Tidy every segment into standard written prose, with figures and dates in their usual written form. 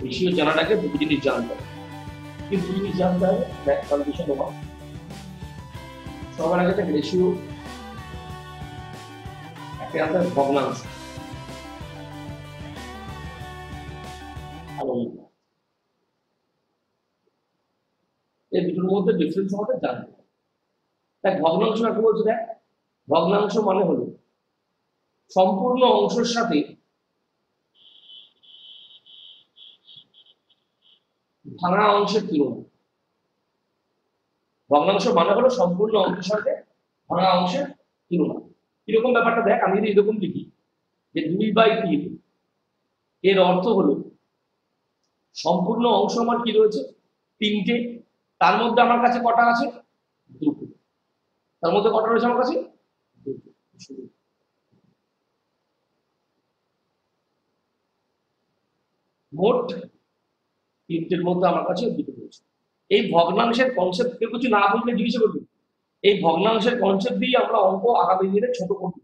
Ratio জানাটাকে দুটো জিনিস জানতে হবে, কি দুটো জিনিস জানতে হবে? কন্ডিশন ওয়ান, সবার আগে থেকে রেশিও একটা জানতে হবে ভগ্নাংশ আর অনুপাত, এই দুটোর মধ্যে ডিফারেন্স আমাদের জানতে হবে। দেখ ভগ্নাংশ কাকে বলছে? দেখ ভগ্নাংশ মানে হলো সম্পূর্ণ অংশের সাথে ভাঙা অংশের তুলনা। ভগ্নাংশ মানে হলো সম্পূর্ণ অংশের সাথে ভাঙা অংশের তুলনা। কিরকম ব্যাপারটা দেখ, আমি যদি এরকম লিখি যে 2/3, এর অর্থ হলো সম্পূর্ণ অংশ আমার কি রয়েছে? 3টে, তার মধ্যে আমার কাছে কটা আছে? 2টো। তার মধ্যে কটা রয়েছে আমার কাছে? 2টো। মোট 3টের মধ্যে আমার কাছে 2টো রয়েছে। এই ভগ্নাংশের কনসেপ্ট কেউ কিছু না বললে জিজ্ঞেস করবি, এই ভগ্নাংশের কনসেপ্ট দিয়ে আমরা অঙ্ক আগামী দিনে ছোট করব।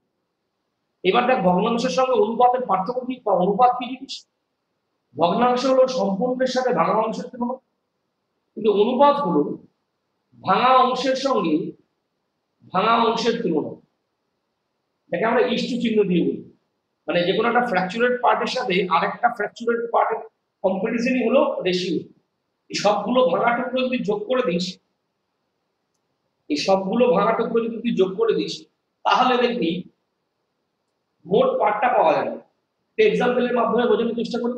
এবার দেখ ভগ্নাংশের সঙ্গে অনুপাতের পার্থক্য কি বা অনুপাত কি জিনিস? ভগ্নাংশ হলো সম্পূর্ণের সাথে ভাঙা অংশের তুলনা, কিন্তু অনুপাত হলো ভাঙা অংশের সঙ্গে ভাঙা অংশের তুলনা। যাকে আমরা ইস্টু চিহ্ন দিয়ে বলি, মানে যে কোনো একটা ফ্র্যাকচুরেট পার্টের সাথে আরেকটা ফ্র্যাকচুরেট পার্টের কম্পারিজনই হলো রেশিও। এই সবগুলো ভাঙা টুকরো যদি যোগ করে দিস, এই সবগুলো ভাঙা টুকরো যদি তুই যোগ করে দিস, তাহলে দেখবি মোট পার্টটা পাওয়া যাবে। এক্সাম্পলের মাধ্যমে বোঝানোর চেষ্টা করি।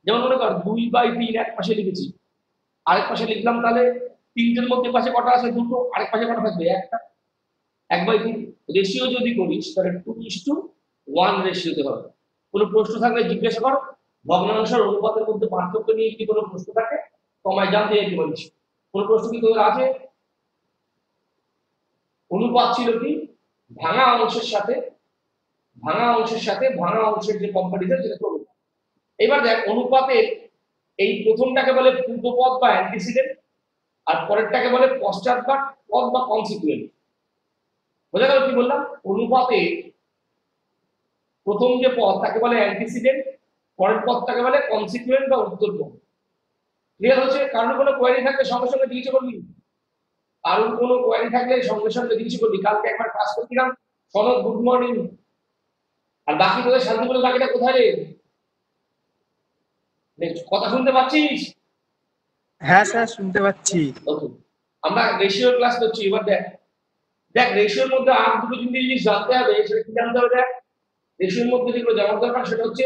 যেমন মনে কর 2/3 এক পাশে লিখেছি, আরেক পাশে লিখলাম, তাহলে 3টের মধ্যে পাশে কটা আছে? 2টো। আরেক পাশে কটা থাকবে? একটা। 1/3 রেশিও যদি করিস তাহলে 2:1 রেশিওতে হবে। কোনো প্রশ্ন থাকলে জিজ্ঞাসা কর। ভগ্নাংশের অনুপাতের মধ্যে পার্থক্য নিয়ে কি কোনো প্রশ্ন থাকে তোমায় জানতে চাইতে পারিস। কোনো প্রশ্ন কি তোদের আছে? অনুপাত ছিল কি? ভাঙা অংশের সাথে ভাঙা অংশের যে কম্পারিজন সেটা করবে। এবার দেখ অনুপাতের এই প্রথমটাকে বলে পূর্বপদ বা অ্যান্টিসিডেন্ট, আর পরেরটাকে বলে পশ্চাৎপদ পদ বা কনসিকুয়েন্ট। বোঝা গেল কি বললাম? অনুপাতে প্রথম যে পদ তাকে বলে অ্যান্টিসিডেন্ট, পরের পদটাকে বলে কনসিকুয়েন্ট বা উত্তরপদ। ক্লিয়ার হচ্ছে? কারণ কোনো কোয়েরি থাকলে সঙ্গে সঙ্গে জিজ্ঞেস করবি, কারণ কোনো কোয়েরি থাকলে সঙ্গে সঙ্গে জিজ্ঞেস করবি। কালকে একবার ক্লাস করছিলাম, সনদ গুড মর্নিং, আর বাকি তোদের শান্তি বলে বাকিটা কোথায় রে? কথা শুনতে পাচ্ছিস? হ্যাঁ স্যার শুনতে পাচ্ছি। আমরা রেশিও ক্লাস করছি। এবার দেখ দেখ রেশিওর মধ্যে আর দুটো জিনিস জানতে হবে। সেটা কি জানতে হবে? দেখ রেশিওর মধ্যে যেগুলো জানার দরকার সেটা হচ্ছে,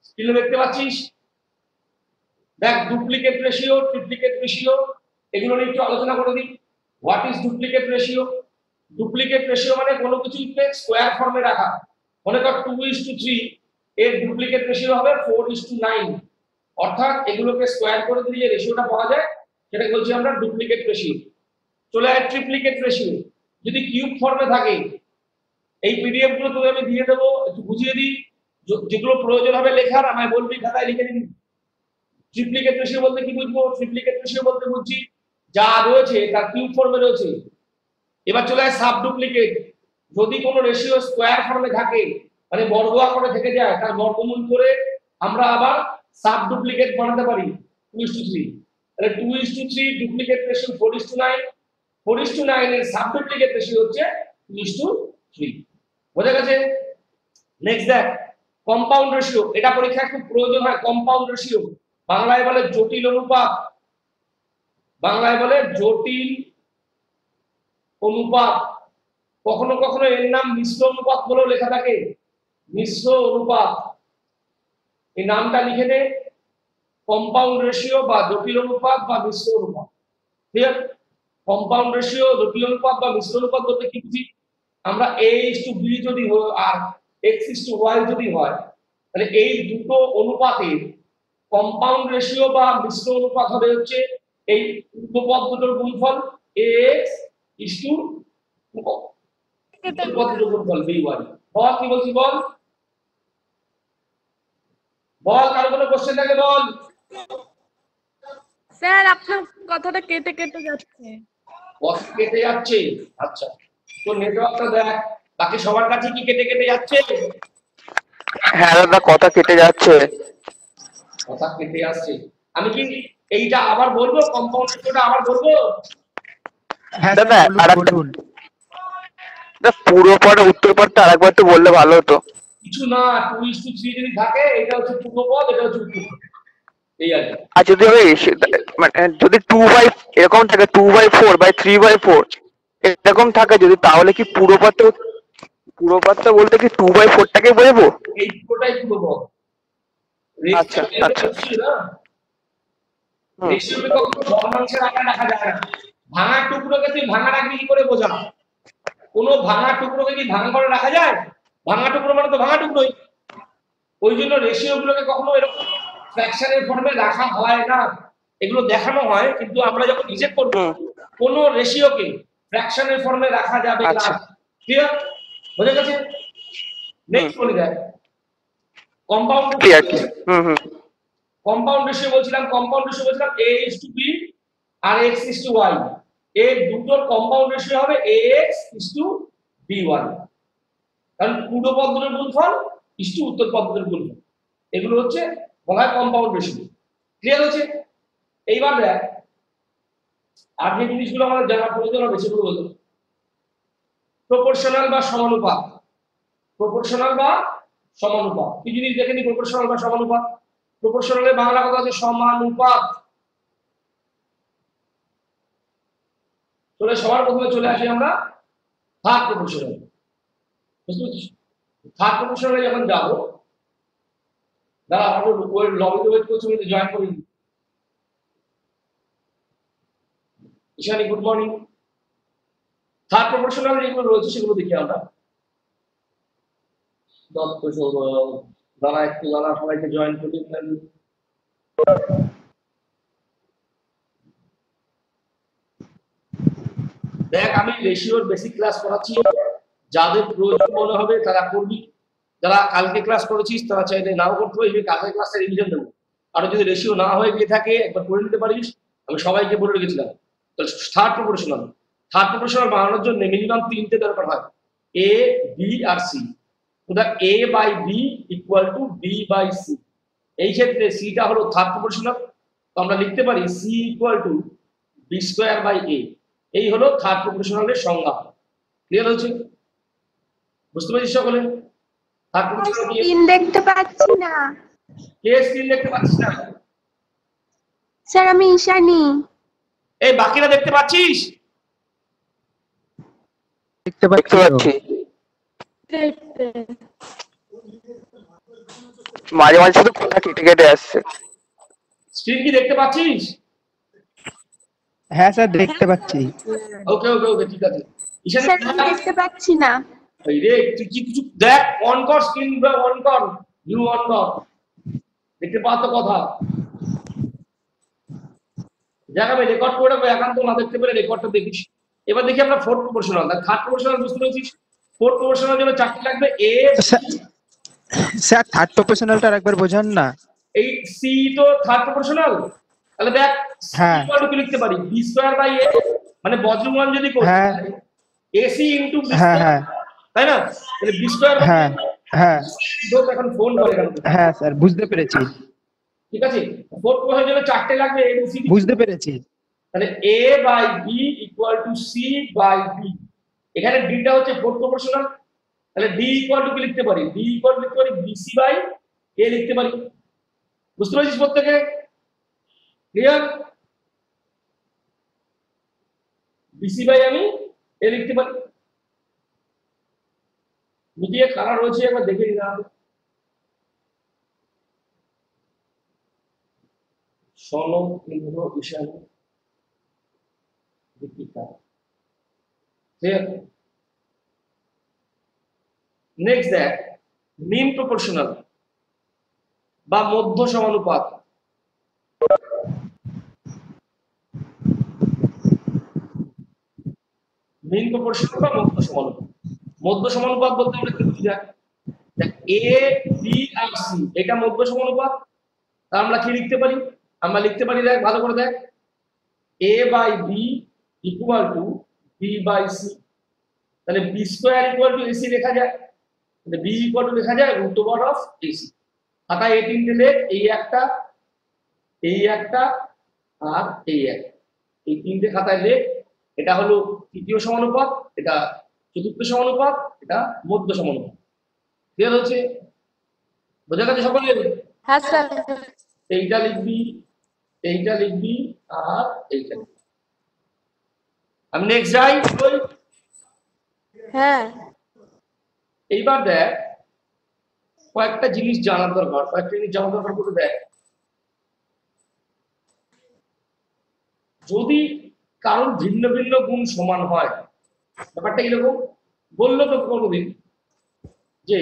স্ক্রিনে দেখতে পাচ্ছিস, দেখ ডুপ্লিকেট রেশিও, ট্রিপ্লিকেট রেশিও, এগুলো নিয়ে একটু আলোচনা করে দিই। What is duplicate ratio? Duplicate ratio মানে কোনো কিছুকে স্কোয়ার ফর্মে রাখা। মনে কর 2:3, এর ডুপ্লিকেট রেশিও হবে 4:9। অর্থাৎ এগুলোকে স্কোয়ার করে দিলে যে রেশিওটা পাওয়া যায় সেটাকে বলছি আমরা ডুপ্লিকেট রেশিও। চলে আসে ট্রিপ্লিকেট রেশিও। যদি কিউব ফর্মে থাকে, এই পিডিএফ গুলো তোদের আমি দিয়ে দেবো, একটু বুঝিয়ে দিই, যেগুলো প্রয়োজন হবে লেখার আমায় বলবি, খাতায় লিখে নিবি। ট্রিপ্লিকেট রেশিও বলতে কি বুঝবো? ট্রিপ্লিকেট রেশিও বলতে বুঝছি যা রয়েছে তার কিউব ফর্মে রয়েছে। এবার চলে আসে সাব ডুপ্লিকেট। যদি কোনো রেশিও স্কোয়ার ফর্মে থাকে, মানে বর্গ আকারে থেকে যায়, তার বর্গমূল করে আমরা আবার সাব ডুপ্লিকেট বানাতে পারি 2:3। তাহলে 2:3 ডুপ্লিকেট রেশিও 4:9, 4:9 এর সাব ডুপ্লিকেট রেশিও হচ্ছে 2:3। বোঝা গেছে? নেক্সট দেখ কম্পাউন্ড রেশিও। এটা পরীক্ষায় খুব প্রয়োজন হয়। কম্পাউন্ড রেশিও বাংলায় বলে জটিল অনুপাত। বাংলায় বলে জটিল অনুপাত। কখনো কখনো এর নাম মিশ্র অনুপাত বলেও লেখা থাকে। মিশ্র অনুপাত, এই নামটা লিখে নে। কম্পাউন্ড রেশিও বা জটিল অনুপাত বা মিশ্র অনুপাত। ক্লিয়ার? কম্পাউন্ড রেশিও, জটিল অনুপাত বা মিশ্র অনুপাত বলতে কি বুঝি? আমরা a:b যদি হয় আর x:y যদি হয়, তাহলে এই দুটো অনুপাতের কম্পাউন্ড রেশিও বা মিশ্র অনুপাত হবে হচ্ছে এই উপপদ দুটোর গুণফল আx:উপপদ দুটোর গুণফল by। বল কি বলছি? বল বল, কারো কোনো কোশ্চেন থাকে বল। স্যার আপনার কথাটা কেটে কেটে যাচ্ছে। কথা কেটে যাচ্ছে? আচ্ছা, তো নেটওয়ার্কটা দেখ, বাকি সবার কাছে কি কেটে কেটে যাচ্ছে? হ্যাঁ দাদা, কথা কেটে যাচ্ছে। কথা কেটে আসছে। আমি কি এইটা আবার বলবো, কম্পাউন্ড রেশিওটা আবার বলবো? হ্যাঁ দাদা স্যার বলুন আর একটা, বলুন। পুরো পড়া উত্তর পড়তে আরেকবার তো বললে ভালো হতো। কিছু না, 2:3 যদি থাকে, এটা হচ্ছে পূর্ব পদ, এটা হচ্ছে উত্তর পদ, এই আর কি। আর যদি ওই মানে যদি 2/, এরকম থাকে 2/4/3/4 এরকম থাকে যদি, তাহলে কি পুরোপাতটা বলতে কি 2/4টাকে বোঝাবো? এই পুরোটাই পূর্ব পদ। আচ্ছা আচ্ছা। রেশিও না, হুম। রেশিওকে কখনো ভগ্নাংশের আকারে রাখা যায় না। ভাঙা টুকরোকে তুই ভাঙা রাখবি কি করে বোঝা? কোনো ভাঙা টুকরোকে কি ভাঙা করে রাখা যায়? ভাঙা টুকরো মানে তো ভাঙা টুকরোই। ওই জন্য রেশিও গুলোকে কখনো এরকম ফ্র্যাকশনের ফর্মে রাখা হয় না, এগুলো দেখানো হয়, কিন্তু আমরা যখন হিসেব করব হুম। কোন রেশিওকে ফ্র্যাকশনের ফর্মে রাখা যাবে না। আচ্ছা। ক্লিয়ার? বোঝা গেছে? হুম। নেক্সট বলি দেখ, কম্পাউন্ড কি আর কি। হুম হুম। কম্পাউন্ড রেশিও বলছিলাম, কম্পাউন্ড রেশিও বলছিলাম a:b আর x:y, এই দুটোর কম্পাউন্ড রেশিও হবে ax:b1, কারণ পূর্ব পদ দুটোর গুণফল ইস্টু উত্তর পদ দুটোর গুণফল, এগুলো হচ্ছে বলা হয় কম্পাউন্ড রেশিও। ক্লিয়ার হচ্ছে? এইবার দেখ, আর যে জিনিসগুলো আমাদের জানা প্রয়োজন হবে সেগুলো হলো প্রপোর্শনাল বা সমানুপাত। প্রপোর্শনাল বা সমানুপাত কি জিনিস দেখে নি? প্রপোর্শনাল বা সমানুপাত। প্রপোর্শনালের বাংলা কথা হচ্ছে সমানুপাত। চলে সবার প্রথমে চলে আসি আমরা থার্ড প্রপোর্শনাল। বুঝতে পারছিস? থার্ড প্রপোর্শনালে যখন যাবো, দাঁড়া আমাদের ওই লবিতে ওয়েট করছি, জয়েন করি। Ishani good morning. Third proportional যেগুলো রয়েছে সেগুলো দেখি আমরা। দত্ত সৌরভ, দাঁড়া একটু দাঁড়া, সবাইকে জয়েন করি। দেখ, আমি রেশিওর বেসিক ক্লাস করাচ্ছি, যাদের প্রয়োজন মনে হবে তারা করবি। যারা কালকে ক্লাস করেছিস তারা চাইলে নাও করতে পারবি, কালকে ক্লাসে রিভিশন দেবো। আর যদি রেশিও না হয়ে গিয়ে থাকে একবার করে নিতে পারিস, আমি সবাইকে বলে রেখেছিলাম। তাহলে থার্ড প্রপোর্শনাল, থার্ড প্রপোর্শনাল বানানোর জন্য মিনিমাম তিনটে দরকার হয়, এ, বি আর C. A by B equal to B by C. এই ক্ষেত্রে সিটা হলো থার্ড প্রপোর্শনাল, তো আমরা লিখতে পারি C equal to B square by A. এই হলো থার্ড প্রপোর্শনালের সংজ্ঞা। ক্লিয়ার হচ্ছে? বুঝতে পারছিস সকলে? থার্ড প্রপোর্শনাল কি? স্ক্রিন দেখতে পাচ্ছি না কে স্ক্রিন দেখতে পাচ্ছিস না? স্যার, আমি ঈশানী। এই বাকিরা দেখতে পাচ্ছিস? দেখতে দেখতে পাচ্ছি। পাচ্ছি। মাঝে মাঝে শুধু কথা কেটে কেটে আসছে। স্ক্রিন কি দেখতে পাচ্ছিস? হ্যাঁ স্যার দেখতে পাচ্ছি। ওকে ওকে ওকে, ঠিক আছে। ঈশানী স্যার, আমি দেখতে পাচ্ছি না। এই রে, তুই কি কিছু দেখ, অন কর স্ক্রিন, অন কর, ভিউ অন কর, দেখতে পাওয়া তো কথা। দেখ, আমি রেকর্ড করে রাখবো, একান্ত না দেখতে পেলে রেকর্ডটা দেখিস। এবার দেখি আমরা ফোর্থ প্রপোর্শনাল। থার্ড প্রপোর্শনাল বুঝতে পেরেছিস? ফোর্থ প্রপোর্শনাল জন্য চারটি লাগবে, এ। স্যার থার্ড প্রফেশনালটা একবার বোঝান না। এই সি তো থার্ড প্রপোর্শনাল, তাহলে দেখ হ্যাঁ। কি লিখতে পারি, বি স্কয়ার বাই এ, মানে বজ্রমান যদি করি হ্যাঁ এসি ইনটু বি হ্যাঁ স্কয়ার, হ্যাঁ তাই না? তাহলে বি স্কয়ার হ্যাঁ হ্যাঁ দোষ এখন ফোন করে কেন? হ্যাঁ স্যার বুঝতে পেরেছি ঠিক আছে, ফোর্থ প্রপোর্শনাল জন্য চারটে লাগবে, এ বি সি। বুঝতে পেরেছি। তাহলে A by B equal to C by B. এখানে ডিটা হচ্ছে ফোর্থ প্রপোর্শনাল, তাহলে ডি ইকুয়াল টু কি লিখতে পারি? ডি ইকুয়াল টু লিখতে পারি বিসি বাই এ লিখতে পারি। বুঝতে পারছিস প্রত্যেকে? ক্লিয়ার? বিসি বাই আমি এ লিখতে পারি। মিডিয়া কারা রয়েছে একবার দেখে নিলাম। সনদ, ইন্দ্র, ঈশানী, দীপিকা। নেক্সট দেখ, মিন প্রপোর্শনাল বা মধ্য সমানুপাত। মিন প্রপোর্শনাল বা মধ্য সমানুপাত। মধ্য সমানুপাত বলতে আমরা কি বুঝি? দেখ, এ, বি আর সি এটা মধ্য সমানুপাত। তাহলে আমরা কি লিখতে পারি? আমরা লিখতে পারি, দেখ ভালো করে দেখ, A by B equal to B by C. তাহলে B square equal to AC লেখা যায়। বি ইকুয়াল টু লেখা যায় রুট ওভার অফ এসি। খাতায় এই তিনটে লেখ, এই একটা, এই একটা, আর এই একটা, এই তিনটে খাতায় লেখ। এটা হলো তৃতীয় সমানুপাত, এটা চতুর্থ সমানুপাত, এটা মধ্য সমানুপাত। ক্লিয়ার হচ্ছে? বোঝা গেছে সকলের? হ্যাঁ স্যার। এইটা লিখবি, এইটা লিখবি, আর এইটা লিখবি। আমি নেক্সট যাই। হ্যাঁ এইবার দেখ কয়েকটা জিনিস জানার দরকার, কয়েকটা জিনিস জানার দরকার করে দেখ। যদি কারণ ভিন্ন ভিন্ন গুণ সমান হয়, ব্যাপারটা কিরকম বললো তো কোনোদিন যে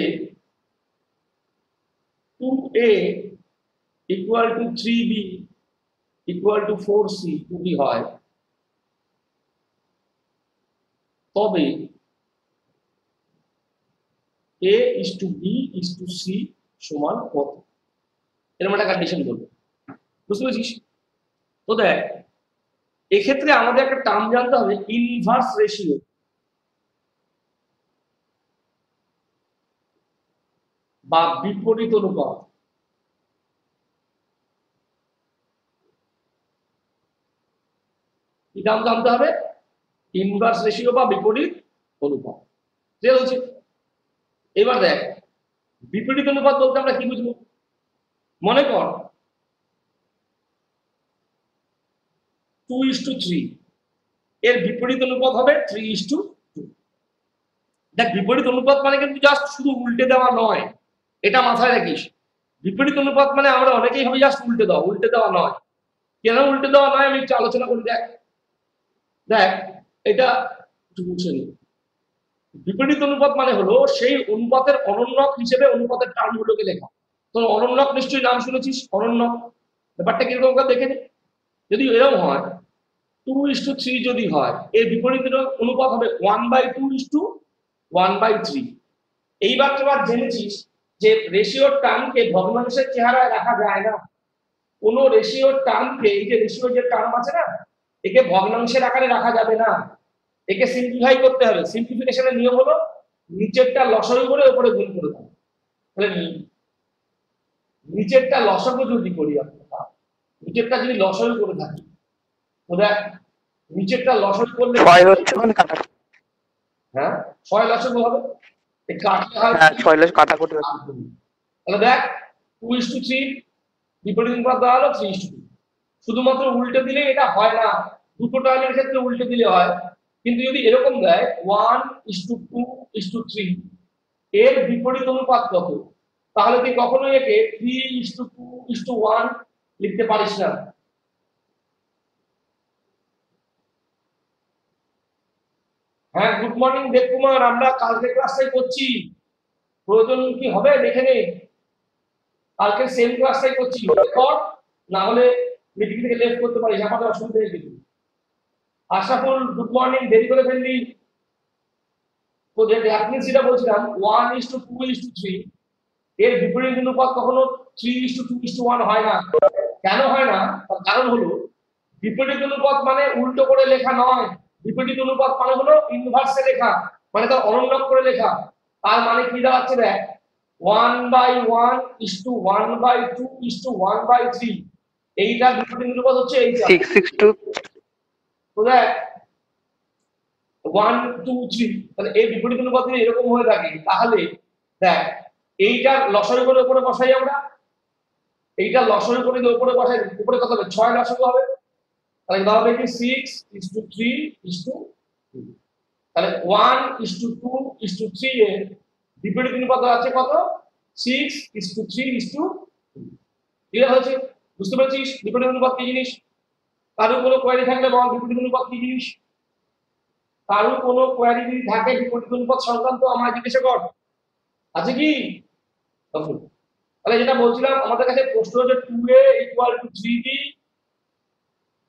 2a equal to 3b equal to 4c যদি হয়, তবে a is to b is to c সমান কত, এরকম একটা কন্ডিশন বলবো। বুঝতে পেরেছিস? তো দেখ এক্ষেত্রে আমাদের একটা টার্ম জানতে হবে, ইনভার্স রেশিও। বা বিপরীত অনুপাত। কি নাম জানতে হবে? ইনভার্স রেশিও বা বিপরীত অনুপাত। ক্লিয়ার হচ্ছে? এবার দেখ বিপরীত অনুপাত বলতে আমরা কি বুঝবো? মনে কর 2:3, এর বিপরীত অনুপাত হবে 3:2। দেখ বিপরীত অনুপাত মানে কিন্তু জাস্ট শুধু উল্টে দেওয়া নয়, এটা মাথায় রাখিস। বিপরীত অনুপাত মানে আমরা অনেকেই ভাবি জাস্ট উল্টে দেওয়া, উল্টে দেওয়া নয়। কেন উল্টে দেওয়া নয় আমি একটু আলোচনা করি। দেখ দেখ এটা একটু বুঝে নি। বিপরীত অনুপাত মানে হলো সেই অনুপাতের অনন্যক হিসেবে অনুপাতের টার্মগুলোকে লেখা। তো অনন্যক নিশ্চয়ই নাম শুনেছিস, অনন্যক। ব্যাপারটা কিরকম দেখে নে। যদি এরকম হয় 2:3 যদি হয়, এর বিপরীত অনুপাত হবে 1/2:1/3। এইবার তোবার জেনেছিস যে রেশিওর টার্মকে ভগ্নাংশের চেহারায় রাখা যায় না। কোন রেশিওর টার্মকে, এই যে রেশিও যে টার্ম আছে না, একে ভগ্নাংশের আকারে রাখা যাবে না, একে সিম্পলিফাই করতে হবে। সিম্পলিফিকেশনের নিয়ম হলো নিচেরটা লসাগু করে উপরে গুণ করে দাও। তাহলে নিচেরটা লসাগু যদি করি আমরা, নিচেরটা যদি লসাগু করে থাকি, তো দেখ নিচেরটা লসাগু করলে 6 হচ্ছে মানে কাটা। হ্যাঁ 6 লসাগু হবে, এই কাটলে হয় হ্যাঁ 6 লস কাটাকুটি হচ্ছে। তাহলে দেখ 2:3 বিপরীত অনুপাত দেওয়া হলো 3:2। শুধুমাত্র উল্টে দিলে এটা হয় না, দুটো টার্মের ক্ষেত্রে উল্টে দিলে হয়। কিন্তু যদি এরকম দেয় 1:2:3, এর বিপরীত অনুপাত কত, তাহলে তুই কখনোই একে 3:2:1 লিখতে পারিস না। হ্যাঁ গুড মর্নিং দেবকুমার, আমরা কালকে ক্লাসটাই করছি, প্রয়োজন কি হবে দেখে নে। কালকে সেম ক্লাসটাই করছি, কর, না হলে মিটিং থেকে লেফট করতে পারিস, আমাদের অসুবিধা নেই কিছু। আশরাফুল গুড মর্নিং, দেরি করে ফেললি। তো যে আপনি সেটা বলছিলাম 1:2:3, এর বিপরীত অনুপাত কখনো 3:2:1 হয় না। কেন হয় না? তার কারণ হলো বিপরীত অনুপাত মানে উল্টো করে লেখা নয়, বিপরীত অনুপাত মানে হলো ইনভার্সে লেখা, মানে তার অনন্যক করে লেখা। তার মানে কি দাঁড়াচ্ছে দেখ 1/1:1/2:1/3, এইটা বিপরীত অনুপাত হচ্ছে এইটা 6:6:2। তো দেখ 1 2 3, তাহলে এই বিপরীত অনুপাত যদি এরকম হয়ে থাকে, তাহলে দেখ এইটার লসাগু করে উপরে বসাই আমরা, এইটা লসাগু করে দিয়ে উপরে বসাই, উপরে কত হবে 6 লসাগু হবে, তাহলে দাও হবে কি 6:3:2। তাহলে 1:2:3 এর বিপরীত অনুপাত আছে কত? 6:3:2। ক্লিয়ার হয়েছে? বুঝতে পেরেছিস বিপরীত অনুপাত কি জিনিস? কারো কোনো কোয়েরি থাকলে বল বিপরীত অনুপাত কি জিনিস? কারো কোনো কোয়েরি যদি থাকে বিপরীত অনুপাত সংক্রান্ত আমায় জিজ্ঞাসা কর, আছে কি? তাহলে যেটা বলছিলাম, আমাদের কাছে প্রশ্ন হচ্ছে 2a = 3b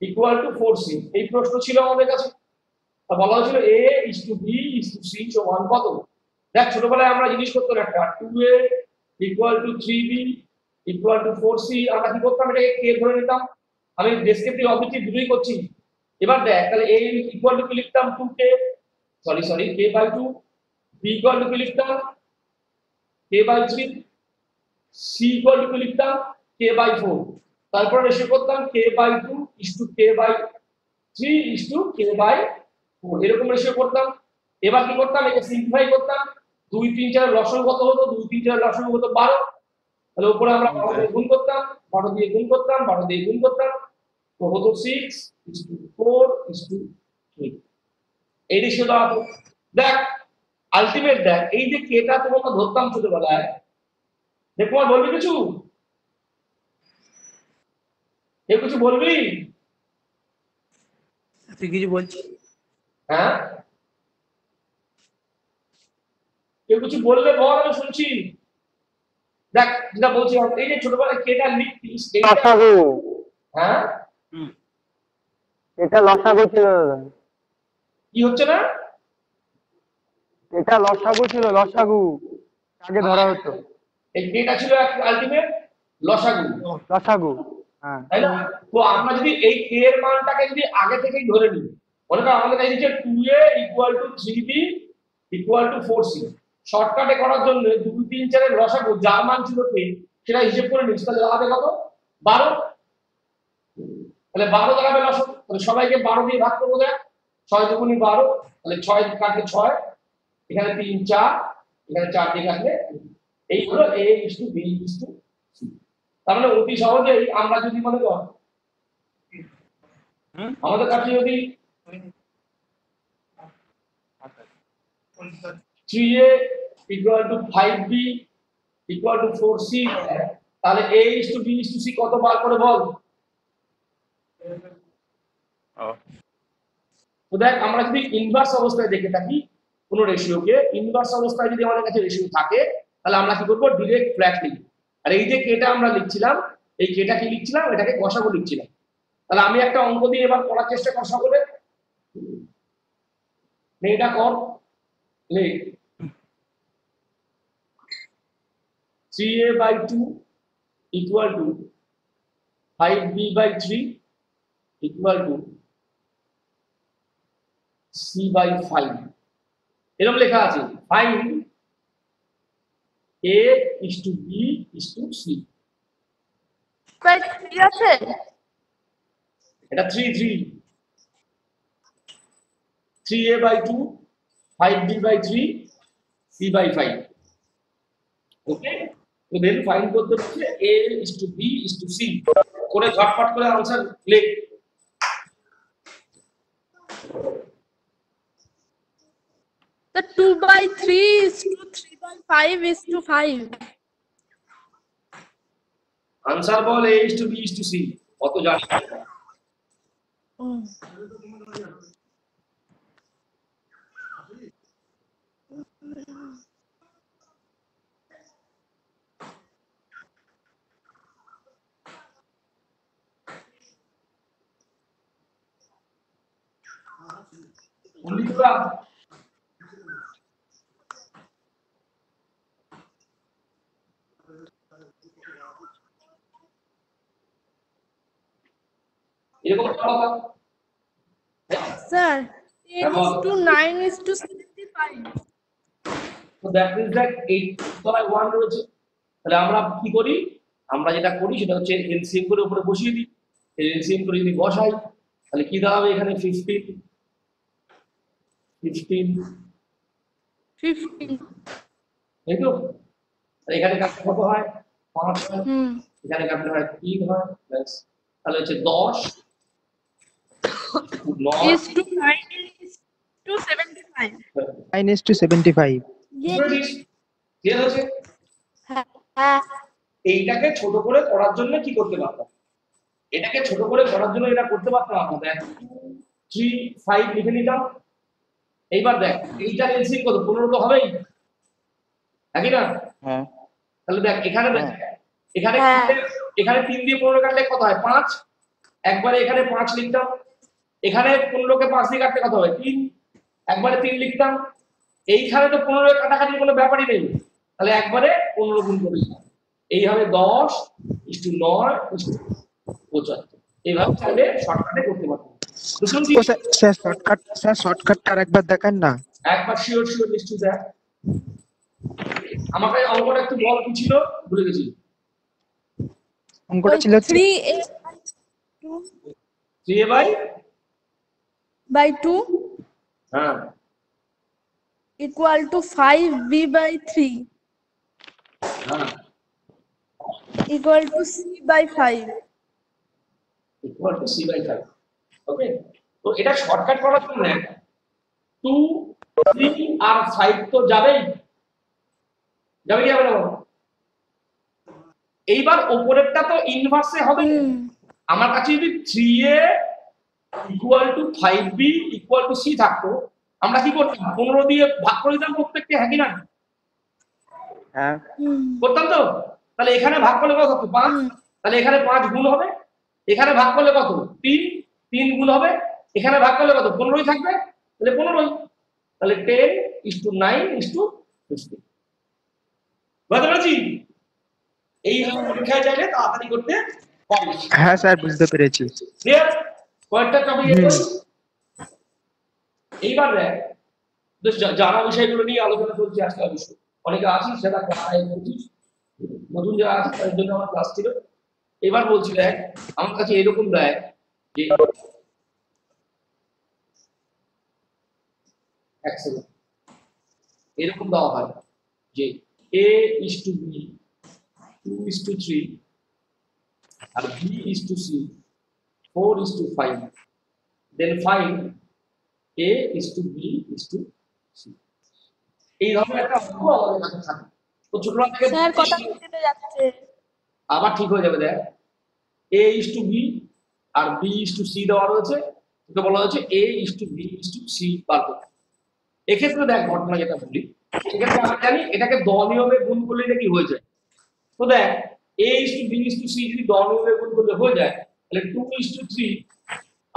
= 4c, এই প্রশ্ন ছিল আমাদের কাছে। তা বলা হয়েছিল a is to b is to c সমান কত। দেখ ছোটবেলায় আমরা জিনিস করতাম একটা 2a = 3b = 4c, আমরা কি করতাম, এটাকে k ধরে নিতাম। আমি ডেসক্রিপটিভ অবজেক্টিভ দুটোই করছি। এবার দেখ তাহলে a = কি লিখতাম 2k, সরি k/2, b = কি লিখতাম k/3, c ইকুয়াল টু লিখতাম k/4, তারপর রেশিও করতাম k/2 k/3 k/4, এরকম রেশিও করতাম। এবার কি করতাম, একে সিম্পলিফাই করতাম, 2 3 4 লসাগু কত হতো, 2 3 4 লসাগু হতো 12, তাহলে উপরে আমরা 12 দিয়ে গুণ করতাম, 12 দিয়ে গুণ করতাম, 12 দিয়ে গুণ করতাম, তো হতো 6:4:3, এই রেশিও দেওয়া হতো। দেখ আলটিমেট দেখ, এই যে কেটা তোমাকে ধরতাম ছোটবেলায়, দেখো আর বলবি কিছু, কেউ কিছু বলবি? তুই কিছু বলছিস? হ্যাঁ, কেউ কিছু বললে বল, আমি শুনছি। দেখ যেটা বলছি, এই যে ছোটবেলায় কেটা লিখতিস, লসাগু, হ্যাঁ এটা লসাগু ছিল দাদা, কি হচ্ছে না, এটা লসাগু ছিল, লসাগু আগে ধরা হতো, এই কেটা ছিল আলটিমেট লসাগু, লসাগু। হ্যাঁ, তাই না? তো আমরা যদি এই কে এর মানটাকে যদি আগে থেকেই ধরে নিই, মনে করো আমাদের কাছে দিচ্ছে 2a = 3b = 4c, শর্টকাটে করার জন্য 2 3 4 এর লসাগু যার মান ছিল কে সেটা হিসাব করে নিচ্ছি, তাহলে দাঁড়াবে কত, 12, তাহলে 12 দাঁড়াবে লসাগু, তাহলে সবাইকে 12 দিয়ে ভাগ করবো, দেখ 6 × 2 = 12, তাহলে 6 কাটলে 6, এখানে 3 4, এখানে 4 দিয়ে কাটলে, এই হলো a/b/c। তার মানে অতি সহজেই আমরা যদি মনে কর আমাদের কাছে যদি 3a = 5b = 4c, তাহলে a/b/c কত বার করে বল। তো দেখ আমরা যদি ইনভার্স অবস্থায় দেখে থাকি কোন রেশিওকে, ইনভার্স অবস্থায় যদি আমাদের কাছে রেশিও থাকে, তাহলে আমরা কি করব, ডিরেক্ট ফ্ল্যাট লিখব। আর এই যে কেটা আমরা লিখছিলাম, এই কেটা কি লিখছিলাম, এটাকে গসাগু লিখছিলাম। তাহলে আমি একটা অঙ্ক দিয়ে এবার করার চেষ্টা কর সকলে, এটা কর, লেখ 3a/2 = 5b/3 = c/5, এরকম লেখা আছে, ফাইন্ড a/b/c, ঠিক আছে, এটা 3a/2 5b/3 c/5, ওকে। তো দেন ফাইন্ড করতে হচ্ছে a/b/c, করে ঝটপট করে आंसर লেখ। the 2/3 = 3/5 आंसर বল a/b/c কত জানি। বন্ধুরা এরকম কথা, স্যার 10:9:75, তো দ্যাট মিন্স দ্যাট 8 তলায় 1 রয়েছে, তাহলে আমরা কি করি, আমরা যেটা করি সেটা হচ্ছে এলসিএম করে উপরে বসিয়ে দিই, এলসিএম করে যদি বসাই তাহলে কি দাঁড়াবে, এখানে 15 তাই তো, আর এখানে কাটলে কত হয়, 5 হয়, এখানে কাটলে হয় 3 হয়, ব্যাস, তাহলে হচ্ছে 10 9:75। 9:75। ঠিক আছে। হ্যাঁ, এইটাকে ছোট করে করার জন্য কি করতে পারতাম, এটাকে ছোট করে করার জন্য এটা করতে পারতাম আমরা, দেখ 3 5 লিখে নিতাম। এইবার দেখ এইটার এলসিএম কত, 15 তো হবেই, নাকি না? হ্যাঁ, তাহলে দেখ এখানে দেখ, এখানে 3 দিয়ে 15 কাটলে কত হয়, 5, একবারে এখানে 5 লিখতাম, এখানে 15 কে 5 দিয়ে কাটলে কত হয়, 3, একবারে 3 লিখতাম, এইখানে তো 15 এর কাটাকাটির কোনো ব্যাপারই নেই, তাহলে একবারে 15 গুণ করে দিতাম, এই হবে 10:9:75, এইভাবে চাইলে শর্টকাটে করতে পারতাম। বুঝুন কি, স্যার শর্টকাটটা আরেকবার দেখান না। একবার শিওর নিশ্চয়ই দেখ। আমাকে অঙ্কটা একটু বল কি ছিল, ভুলে গেছি। অঙ্কটা ছিল 3a 3a by 2 হ্যাঁ equal to 5b by 3 হ্যাঁ equal to c by 5. Equal to c/5। ওকে, তো এটা শর্টকাট করার জন্য 2 3 আর 5 তো যাবেই, যাবে কি যাবে না বলো? এইবার উপরেরটা তো ইনভার্সে হবে। আমার কাছে যদি 3a equal to 5b equal to c থাকতো, আমরা কি করতাম? 15 দিয়ে ভাগ করে দিতাম প্রত্যেককে, হ্যাঁ কি না? হ্যাঁ করতাম তো। তাহলে এখানে ভাগ করলে কত হতো? 5। তাহলে এখানে 5 গুণ হবে, এখানে ভাগ করলে কত? 3 3 গুণ হবে, এখানে ভাগ করলে কত? 15ই থাকবে, তাহলে 15ই। তাহলে 10:9:15 বুঝতে পেরেছি? এইভাবে পরীক্ষায় চাইলে তাড়াতাড়ি করতে পারিস। হ্যাঁ স্যার বুঝতে পেরেছি। ক্লিয়ার? কয়েকটা টপিক এইবার দেখ, জানা বিষয়গুলো নিয়ে আলোচনা চলছে আজকে। অবশ্যই অনেকে আছিস সেটা ক্লাসে বলছিস, নতুন যারা আছে তাদের জন্য আমার ক্লাস ছিল। এবার বলছি দেখ, আমার কাছে এরকম দেয় যে এরকম দেওয়া হয় যে a:b 2:3 আর b:c 4:5, then find a:b:c। এই ধরনের একটা অঙ্ক আমাদের কাছে থাকে। তো ছোটবেলা থেকে স্যার কথা কেটে যাচ্ছে। আবার ঠিক হয়ে যাবে। দেখ a:b আর b:c দেওয়া রয়েছে, তোকে বলা হয়েছে a:b:c বার করতে। এক্ষেত্রে দেখ ঘটনা যেটা বলি, সেক্ষেত্রে আমরা জানি এটাকে দ নিয়মে গুণ করলে এটা কি হয়ে যায়। তো দেখ a:b:c যদি দ নিয়মে গুণ করলে হয়ে যায়, তাহলে 2:3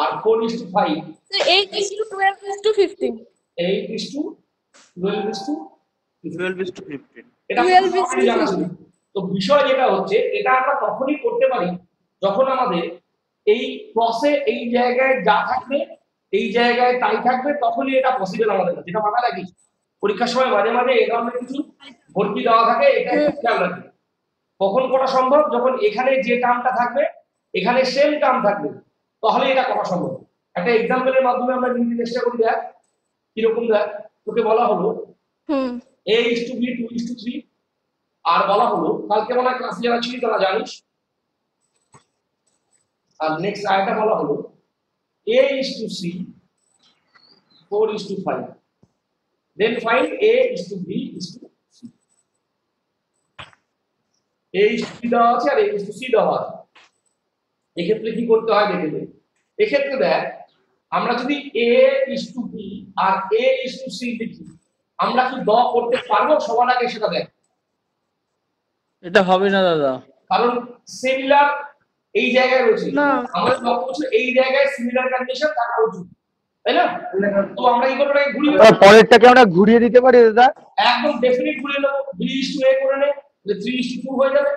আর 4:5 So 8:12:15 8:12:15 এটা 12:15 জানা ছিল। তো বিষয় যেটা হচ্ছে, এটা আমরা তখনই করতে পারি যখন আমাদের এই ক্রসে এই জায়গায় যা থাকবে এই জায়গায় তাই থাকবে, তখনই এটা পসিবল আমাদের কাছে। এটা মাথায় রাখিস, পরীক্ষার সময় মাঝে মাঝে এই ধরনের কিছু ভর্তি দেওয়া থাকে, এটা একটু খেয়াল রাখবি। কখন করা সম্ভব? যখন এখানে যে টার্মটা থাকবে এখানে সেম টার্ম থাকবে, তাহলে এটা করা সম্ভব। একটা এক্সাম্পলের মাধ্যমে আমরা নিতে চেষ্টা করি। দেখ কিরকম, দেখ তোকে বলা হলো a:b 2:3 আর বলা হলো, কালকে মনে হয় ক্লাসে যারা ছিল তারা জানিস, আর নেক্সট আয়টা বলা হলো a:c 4:5, then find a:b:c। a:b দেওয়া আছে আর a:c দেওয়া আছে। এক্ষেত্রে কি করতে হয় দেখে নে। এক্ষেত্রে দেখ, আমরা যদি a:b আর a:c লিখি, আমরা কি দ করতে পারবো? সবার আগে সেটা দেখ। এটা হবে না দাদা, কারণ সিমিলার এই জায়গায় রয়েছে। না। আমাদের লক্ষ্য হচ্ছে এই জায়গায় সিমিলার কন্ডিশন থাকা উচিত, তাই না? তো আমরা কি করবো? ঘুরিয়ে পরেরটাকে আমরা ঘুরিয়ে দিতে পারি দাদা? একদম ডেফিনিট ঘুরিয়ে নেবো। b:a করে নে, 3:2 হয়ে যাবে,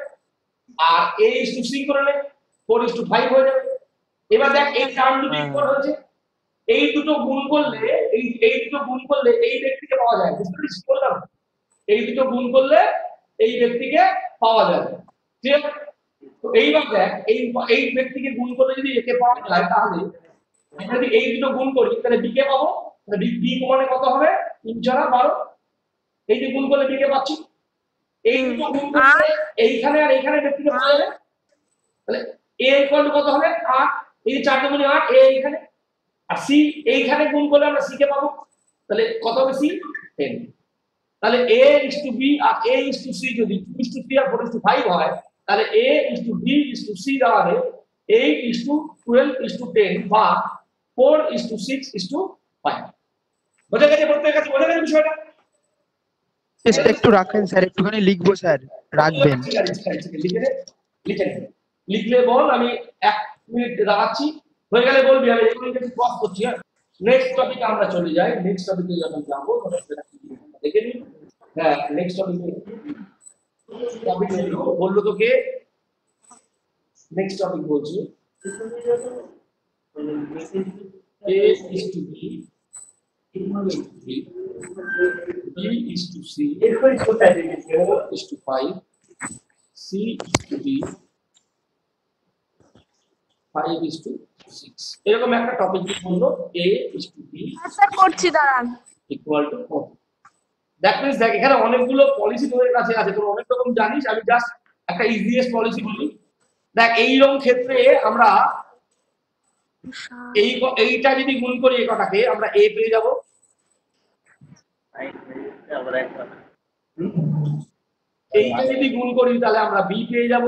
আর a:c করে নে, 4:5 হয়ে যাবে। এবার দেখ এই টার্ম দুটো ইকুয়াল হয়েছে, এই দুটো গুণ করলে এই দুটো গুণ করলে এই ব্যক্তিকে পাওয়া যায়। বুঝতে পেরেছিস? বললাম এই দুটো গুণ করলে এই ব্যক্তিকে পাওয়া যায়। ঠিক আছে? তো এইবার দেখ এই ব্যক্তিকে গুণ করলে যদি একে পাওয়া যায়, তাহলে আমরা যদি এই দুটো গুণ করি তাহলে বি কে পাবো। তাহলে বি মানে কত হবে? 3 4 12। এই যে গুণ করলে বি কে পাচ্ছি। এই দুটো গুণ করলে এইখানে আর এইখানে ব্যক্তিকে পাওয়া যাবে। তাহলে a ইকুয়াল টু কত হবে? 8। এই যে 4 গুণে 8, a এইখানে, আর c এইখানে গুণ করলে আমরা c কে পাবো। তাহলে কত হবে? c 10। তাহলে a:b আর a:c যদি 2:3 আর 4:5 হয়, তাহলে a:b:c দাঁড়াবে 8:12:10 বা 4:6:5। বোঝা গেছে? প্রত্যেকের কাছে বোঝা গেছে বিষয়টা? একটু রাখেন স্যার, একটুখানি লিখবো স্যার, রাখবেন। লিখে নে। লিখলে বল, আমি 1 মিনিট দাঁড়াচ্ছি। হয়ে গেলে বলবি, আমি এগুলো একটু ক্রস করছি। হ্যাঁ, নেক্সট টপিকে আমরা চলে যাই। নেক্সট টপিকে যখন যাবো দেখে নিন। হ্যাঁ, নেক্সট টপিকে বললো তোকে, নেক্সট টপিক বলছি a:b B is to C, 4 is to 5, C is to D, 5 is to 6. এরকম একটা টপিক বললো A is to B sir করছি দাঁড়ান। equal to 4. দ্যাট মিন্স দেখ এখানে অনেকগুলো পলিসি তোদের কাছে আছে, তোর অনেক রকম জানিস, আমি জাস্ট একটা ইজিয়েস্ট পলিসি বলি। দেখ এইরকম ক্ষেত্রে আমরা এইটা যদি গুণ করি এই কটাকে আমরা A পেয়ে যাব, এইটা যদি গুণ করি তাহলে আমরা B পেয়ে যাব,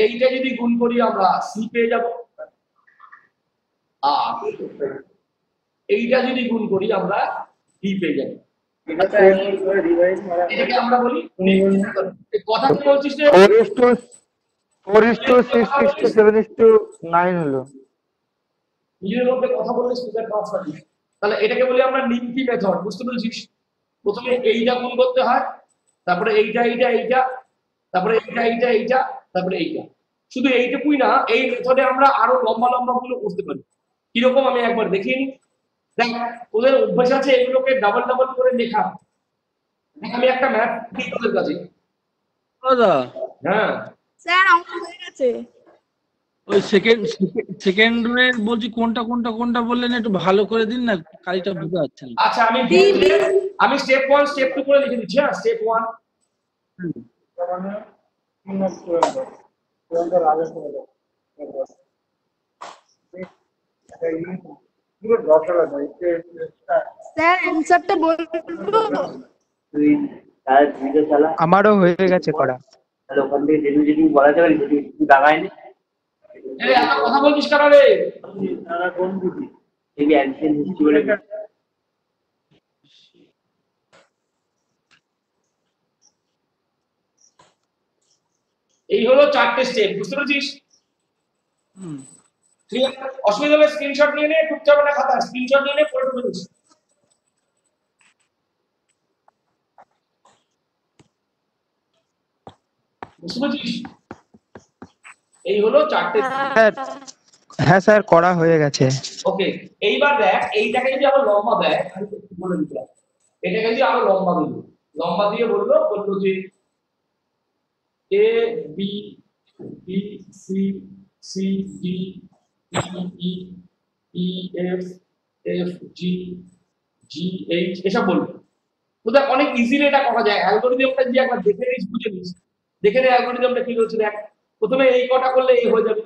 এইটা যদি গুণ করি আমরা C পেয়ে যাব, আর এইটা যদি গুণ করি আমরা D পেয়ে যাব। এটাকে আমরা বলি কথা কি বলছিস রে? 4:6:7:9 হলো। নিজের মধ্যে কথা বললে স্পিকারটা অফ রাখি। তাহলে এটাকে বলি আমরা নিমকি মেথড, বুঝতে পেরেছিস? প্রথমে এইটা গুণ করতে হয়, তারপরে এইটা এইটা এইটা, তারপরে এইটা এইটা এইটা, তারপরে এইটা। শুধু এইটুকুই না, এই মেথডে আমরা আরো লম্বা লম্বা গুলো করতে পারি। কিরকম আমি একবার দেখিয়ে নিই। দেখ ওদের অভ্যাস আছে এগুলোকে ডাবল ডাবল করে লেখা। আমি একটা ম্যাথ দিই তোদের কাছে। দাদা হ্যাঁ স্যার অঙ্ক হয়ে গেছে। ওই সেকেন্ড রুলের বলছি কোনটা কোনটা কোনটা বললেন একটু ভালো করে দিন না, কালিটা বুঝতে পারছেন। আচ্ছা আমি স্টেপ 1 স্টেপ 2 করে লিখে দিচ্ছি। হ্যাঁ স্টেপ 1 স্যার অ্যানসারটা বলবো? আমারও হয়ে গেছে করা। এই এত কথা বলছিস কেন রে? এই হলো 4টে স্টেপ, বুঝতে পেরেছিস? ঠিক আছে, অসুবিধা হলে স্ক্রিনশট নিয়ে নে, চুপচাপ একটা খাতা স্ক্রিনশট নিয়ে নে, পড়ে ফেলিস। বুঝতে পেরেছিস? এই হলো 4টে। স্যার হ্যাঁ স্যার করা হয়ে গেছে। ওকে, এইবার দেখ এইটাকে যদি আরো লম্বা দেয়, আমি একটু বলে দিলাম, এটাকে যদি আরো লম্বা দিল, লম্বা দিয়ে বললো যে A B B C C D E E F F G G H এসব বলবো। তো দেখ অনেক ইজিলি এটা করা যায়। অ্যালগরিদমটা যদি একবার দেখে নিস, বুঝে নিস, দেখে নে অ্যালগরিদমটা কি হচ্ছে। দেখ প্রথমে এই কটা করলে A হয়ে যাবে।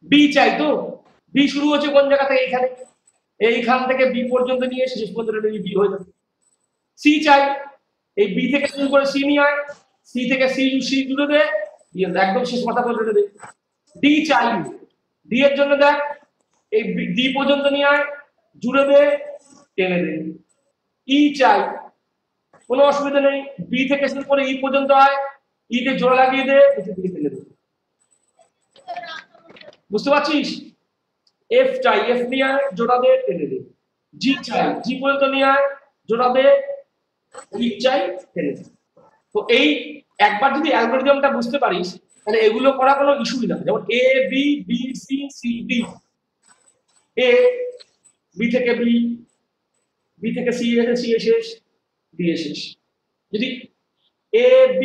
B চাই তো, B শুরু হচ্ছে কোন জায়গা থেকে? এইখানে, এইখান থেকে B পর্যন্ত নিয়ে এসে শেষ পর্যন্ত B হয়ে যাবে। C চাই, এই B থেকে শুরু করে C নিয়ে আয়, C থেকে C জুড়ে দে, একদম শেষ মাথা পর্যন্ত দে। D চাই, D এর জন্য দেখ এই D পর্যন্ত নিয়ে আয়, জুড়ে দে, টেনে দে। E চাই, কোনো অসুবিধা নেই, B থেকে শুরু করে E পর্যন্ত আয়, E তে জোড়া লাগিয়ে দে, এসে দিকে টেনে দে। বুঝতে পারছিস? F চাই, F নিয়ে আয়, জোড়া দে, টেনে দে। G চাই, G পর্যন্ত নিয়ে আয়, জোড়া দে, E চাই, টেনে দে। তো এই একবার যদি অ্যালগরিদমটা বুঝতে পারিস তাহলে এগুলো করা কোনো ইস্যুই না। যেমন A B B C C D, A B থেকে B, B থেকে C এসে C শেষ, D শেষ। যদি A B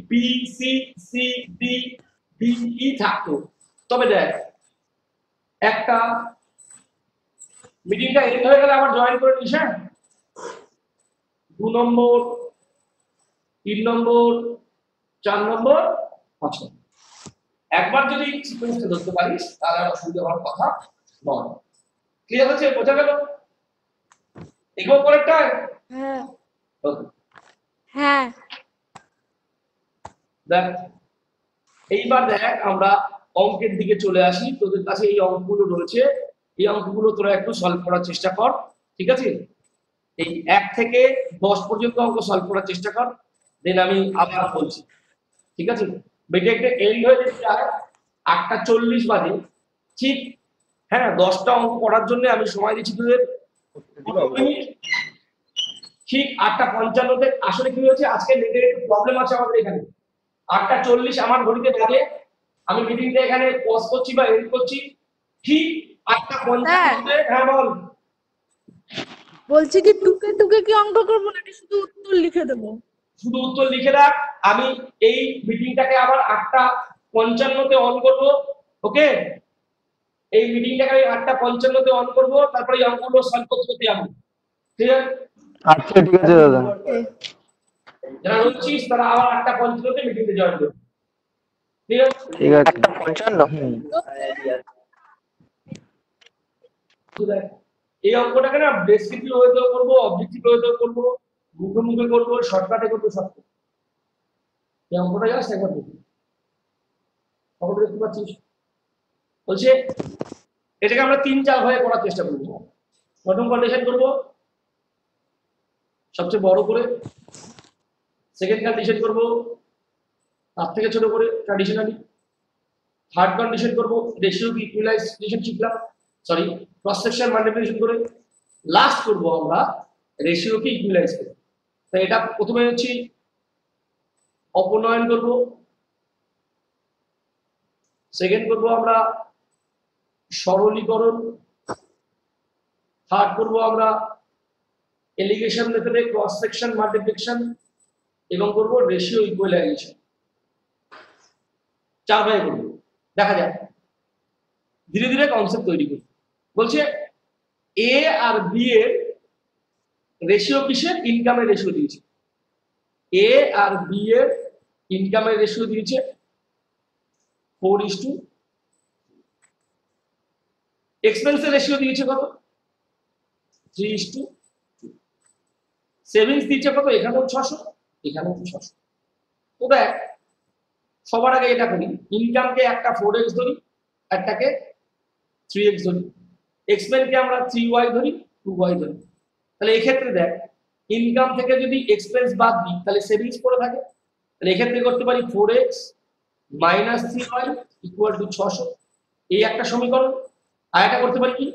B C C D D E থাকতো তবে দেখ একটা মিটিংটা এন্ড হয়ে গেলে আবার জয়েন করে নিস। হ্যাঁ 2 নম্বর 3 নম্বর 4 নম্বর 5 নম্বর একবার যদি সিকোয়েন্সটা ধরতে পারিস তাহলে আর অসুবিধা হওয়ার কথা নয়। ক্লিয়ার হচ্ছে? বোঝা গেল? এগো পরেরটায়। হ্যাঁ ওকে, হ্যাঁ দেখ এইবার দেখ আমরা অঙ্কের দিকে চলে আসি। তোদের কাছে এই অঙ্কগুলো রয়েছে, এই অঙ্কগুলো তোরা একটু সলভ করার চেষ্টা কর, ঠিক আছে? এই 1 থেকে 10 পর্যন্ত অঙ্ক সলভ করার চেষ্টা কর, দেন আমি আবার বলছি, ঠিক আছে? বেটে একটা এন্ড হয়ে যেতে চায় 8:40 বাজে, ঠিক? হ্যাঁ 10টা অঙ্ক করার জন্য আমি সময় দিচ্ছি তোদের 15 মিনিট। ঠিক 8:55-তে আসলে কি হয়েছে আজকে নেটের একটু প্রবলেম আছে আমাদের এখানে। 8:40 আমার ঘড়িতে বাজে, আমি মিটিংটা এখানে পজ করছি বা এন্ড করছি, ঠিক 8:55 হ্যাঁ বল। বলছি কি টুকে টুকে কি অঙ্ক করবো নাকি শুধু উত্তর লিখে দেবো? শুধু উত্তর লিখে রাখ। আমি এই মিটিংটাকে আবার 8:55 অন করব। ওকে, এই মিটিংটাকে আমি 8:55 অন করব, তারপরে এই অঙ্কগুলো সলভ করতে করতে যাবো। ঠিক আছে? আচ্ছা ঠিক আছে দাদা। যারা রয়েছিস তারা আবার 8:55 মিটিংতে জয়েন করবে। ঠিক আছে? ঠিক আছে। 8:55 এই অঙ্কটাকে না ডেসক্রিপটিভ ওয়েতেও করবো, অবজেক্টিভ ওয়েতেও করবো, মুখে মুখে করবো, শর্টকাটে করবো, সব করবো। এই অঙ্কটা জাস্ট একবার দেখি, অঙ্কটা দেখতে পাচ্ছিস? বলছে এটাকে আমরা 3-4 ভাবে করার চেষ্টা করবো। প্রথম কন্ডিশন করবো সবচেয়ে বড় করে, সেকেন্ড কন্ডিশন করবো তার থেকে ছোট করে ট্র্যাডিশনালি, থার্ড কন্ডিশন করবো রেশিও ইকুয়ালাইজেশন শিখলাম, সরি ক্রস সেকশন মাল্টিপ্লিকেশন করে, লাস্ট করবো আমরা রেশিওকে ইকুয়ালাইজ করে। তো এটা প্রথমে হচ্ছে অপনয়ন করবো, সেকেন্ড করবো আমরা সরলীকরণ, থার্ড করবো আমরা এলিগেশন মেথডে ক্রস সেকশন মাল্টিপ্লিকেশন, এবং করবো রেশিও ইকুয়ালাইজেশন। 4 ভাবে করবো। দেখা যাক, ধীরে ধীরে কনসেপ্ট তৈরি করি। বলছে এ আর বি এর রেশিও কিসের? ইনকামের রেশিও দিয়েছে। এ আর বি এর ইনকামের রেশিও দিয়েছে 4:2, এক্সপেন্সের রেশিও দিয়েছে কত? 3:2, সেভিংস দিয়েছে কত? এখানেও 600, এখানেও 600। তো দেখ, সবার আগে এটা করি, ইনকামকে একটা 4x ধরি, একটাকে 3x ধরি, এক্সপেন্সকে আমরা 3y ধরি, 2y ধরি। তাহলে এক্ষেত্রে দেখ, ইনকাম থেকে যদি এক্সপেন্স বাদ দিই তাহলে সেভিংস পড়ে থাকে। তাহলে এক্ষেত্রে করতে পারি 4x minus 3y equal to 600, এই একটা সমীকরণ। আর একটা করতে পারি কি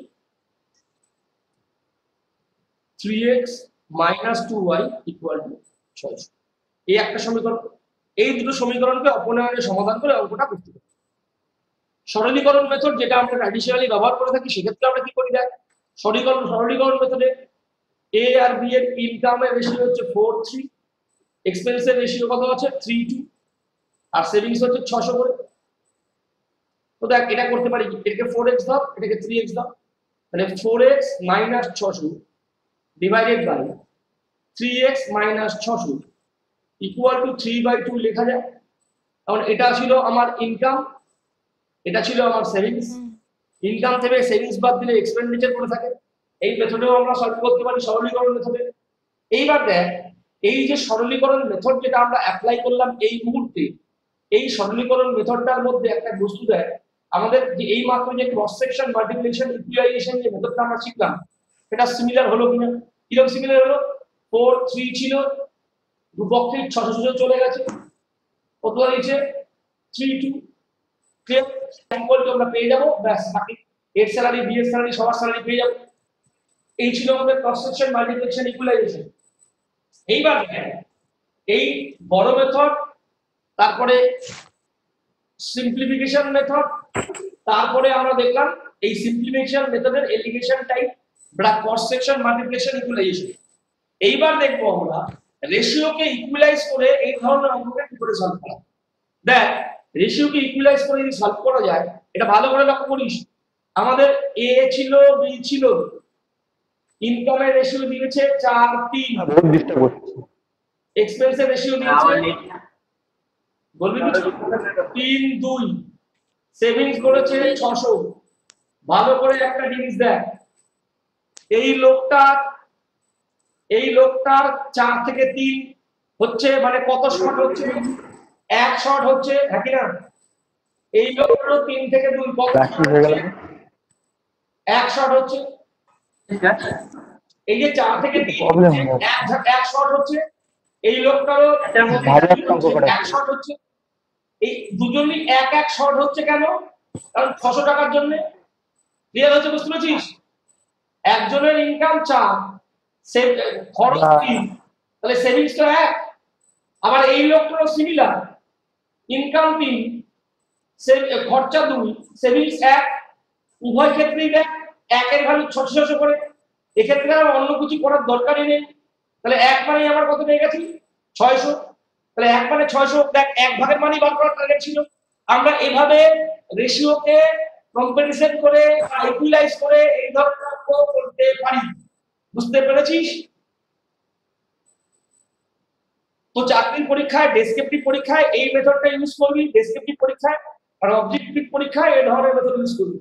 3x minus 2y equal to 600, এই একটা সমীকরণ। এই দুটো সমীকরণকে অপনয়নে সমাধান করে অঙ্কটা করতে পারি। সরলীকরণ মেথড যেটা আমরা ট্র্যাডিশনালি ব্যবহার করে থাকি, সেক্ষেত্রে আমরা কি করি দেখ, সরলীকরণ মেথডে এ আর বি এর ইনকামের রেশিও হচ্ছে 4:3, এক্সপেন্সের রেশিও কত আছে 3:2, আর সেভিংস হচ্ছে 600 করে। তো দেখ এটা করতে পারি কি, এটাকে 4x দাও, এটাকে 3x দাও, তাহলে 4x minus 600 divided by 3x minus 600 equal to 3/2 লেখা যায়। কারণ এটা ছিল আমার ইনকাম, এটা ছিল আমার সেভিংস। ইনকাম থেকে সেভিংস বাদ দিলে এক্সপেন্ডিচার করে থাকে। এই মেথডেও আমরা সলভ করতে পারি সরলীকরণ মেথডে। এইবার দেখ, এই যে সরলীকরণ মেথড যেটা আমরা অ্যাপ্লাই করলাম এই মুহূর্তে, এই সরলীকরণ মেথডটার মধ্যে একটা বস্তু দেয় আমাদের, যে এই মাত্র যে ক্রস সেকশন মাল্টিপ্লিকেশন ইকুয়ালাইজেশন যে মেথডটা আমরা শিখলাম, এটা সিমিলার হলো কিনা? কিরকম সিমিলার হলো? 4:3 ছিল, দুপক্ষে 600 চলে গেছে, কত হয়েছে 3:2। আমরা পেয়ে যাবো, ব্যাস, বাকি এর স্যালারি বি এর স্যালারি সবার স্যালারি পেয়ে যাবো। এই ছিল আমাদের ক্রস সেকশন মাল্টিপ্লিকেশন ইকুয়ালাইজেশন। এইবার এই বড় মেথড, তারপরে সিম্পলিফিকেশন মেথড, তারপরে আমরা দেখলাম এই সিম্পলিফিকেশন মেথডের এলিগেশন টাইপ বা ক্রস সেকশন মাল্টিপ্লিকেশন ইকুয়ালাইজেশন। এইবার দেখবো আমরা রেশিওকে ইকুয়ালাইজ করে এই ধরনের অঙ্ককে কি করে সলভ করা। দেখ, রেশিওকে ইকুয়ালাইজ করে যদি সলভ করা যায়, এটা ভালো করে লক্ষ্য করিস। আমাদের এ ছিল, বি ছিল, ইনকামের রেশিও দিয়েছে 4:3, বহুত ডিস্টার্ব হচ্ছে। এক্সপেন্সের রেশিও দিয়েছে বলবি কিছু 3:2, সেভিংস করেছে 600। ভালো করে একটা জিনিস দেখ, এই লোকটার 4 থেকে 3 হচ্ছে, মানে কত শর্ট হচ্ছে? 1 শর্ট হচ্ছে, হ্যাঁ কি না? এই লোকটারও 3 থেকে 2 কত বাকি হয়ে গেল। 1 শর্ট হচ্ছে। এই যে 4 থেকে 3 প্রবলেম হবে। 1 শর্ট হচ্ছে, এই লোকটারও ভালো একটা অঙ্ক করা। 1 শর্ট হচ্ছে। এই দুজনই 1 শর্ট হচ্ছে কেন? কারণ 600 টাকার জন্য। ক্লিয়ার হচ্ছে? বুঝতে পেরেছিস? একজনের ইনকাম 4, সে খরচ 3, তাহলে সেভিংস তো 1। আবার এই লোকটারও সিমিলার, ইনকাম 3, খরচা 2, সেভিংস 1, উভয় ক্ষেত্রেই দেখ 1 এর ভ্যালু 600 করে। এক্ষেত্রে আর অন্য কিছু করার দরকারই নেই। তাহলে 1 মানে আমার কত পেয়ে গেছি 600। তাহলে 1 মানে 600, দেখ 1 ভাগের মানই বার করার টার্গেট ছিল। আমরা এভাবে রেশিওকে কম্পারিজন করে বা ইকুয়ালাইজ করে এই ধরনের অঙ্ক করতে পারি। বুঝতে পেরেছিস? তো চাকরির পরীক্ষায়, ডেসক্রিপটিভ পরীক্ষায় এই মেথডটা ইউজ করবি, ডেসক্রিপটিভ পরীক্ষায়, আর অবজেক্টিভ পরীক্ষায় এই ধরনের মেথড ইউজ করবি।